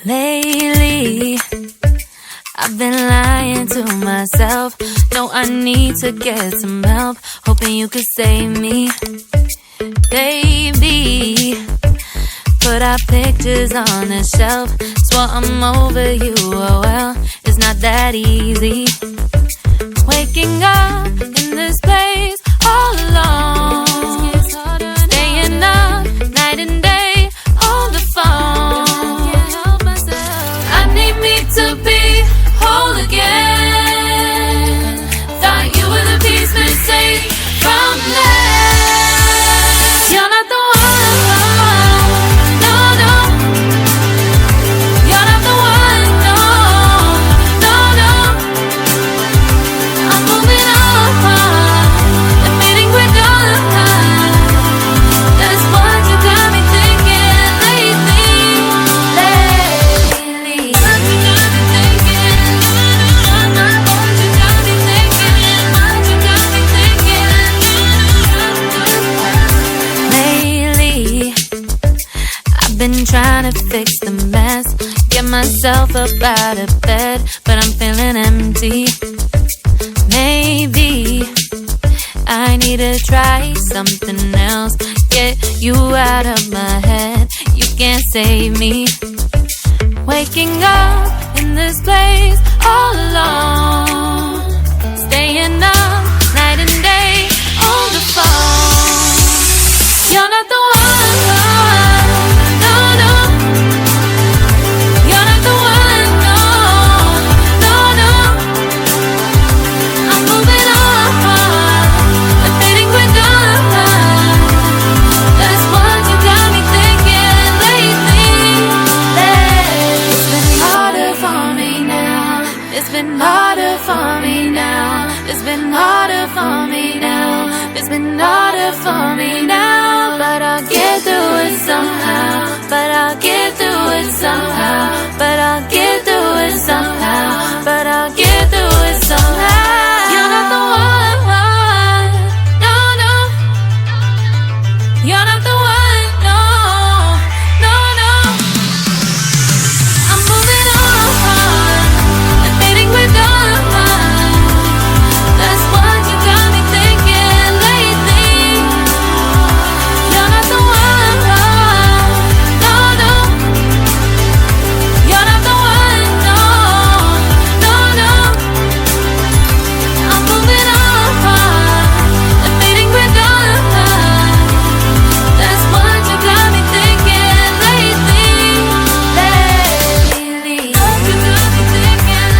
Lately, I've been lying to myself. No, I need to get some help. Hoping you could save me, baby. Put our pictures on the shelf. Swore I'm over you, oh well, it's not that easy. Waking up in this place all alone, staying up night and day on the phone. I need me to be whole again. Thought you were the piece missing from this. You're not the one, no, no. You're not the one, no, no, no. I'm moving on, admitting we're done. That's what you got me thinking lately. What you got me thinking? What you got me thinking? What you got me thinking? Lately, I've been trying to fix the mess, get myself up out of bed, but I'm feeling empty. Maybe I need to try something else, get you out of my head. You can't save me. Waking up in this place all alone, staying up night and day on the phone. You're not the one, no, no. You're not the one, no, no, no. I'm moving on, admitting we're done. That's what you got me thinking lately. It's been harder for me now. It's been harder for me now. It's been harder for me now. It's been harder for me now. But I'll get through it somehow. But I'll get through it somehow. But I'll get through it somehow. But I'll get through it somehow. You're not the one, no, no. You're not the one, no, no, no. I'm moving on, admitting we're done. That's what you got me thinking lately. You're not the one, no, no. You're not the one, no, no, no. I'm moving on, admitting we're done. That's what you got me thinking lately. What you got me thinking?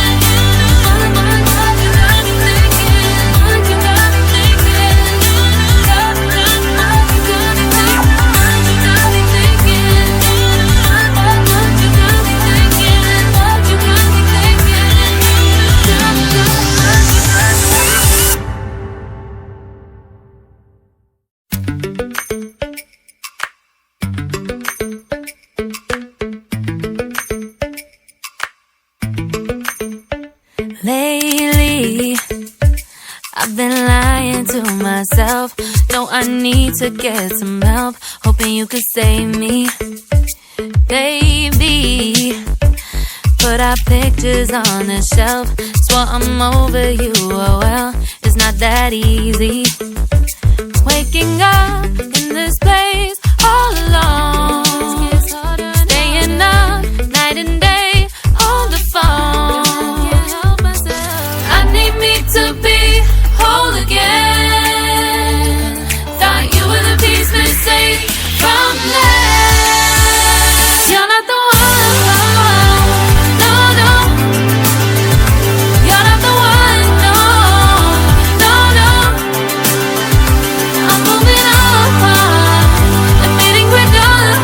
What you got me thinking? What you got me thinking? What you got me thinking? What you got me thinking? What you got me thinking? What you got me Lately, I've been lying to myself. No, I need to get some help. Hoping you could save me, baby. Put our pictures on the shelf. Swore I'm over you, oh well, it's not that easy. Waking up in this place all alone, staying up night and day on the phone. I need me to be whole again. Thought you were the piece missing from this. You're not the one, no, no. You're not the one, no, no, no. I'm moving on, admitting we're done.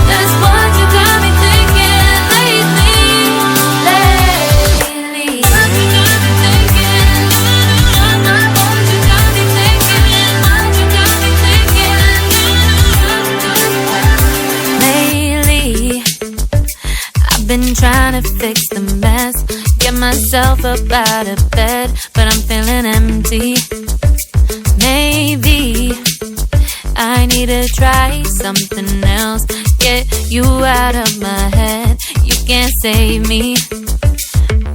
That's what you got me thinking lately. What you got me thinking? What you got me thinking? What you got me thinking? Lately, I've been trying to fix the mess, get myself up out of bed, but I'm feeling empty. Maybe I need to try something else, get get you out of my head. You can't save me.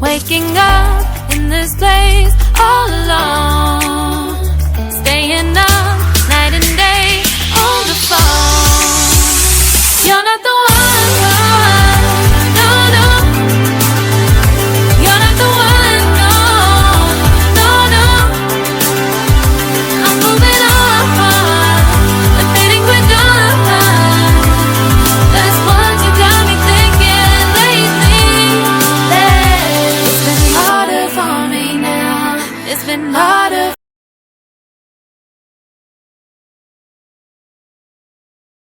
Waking up in this place all alone, staying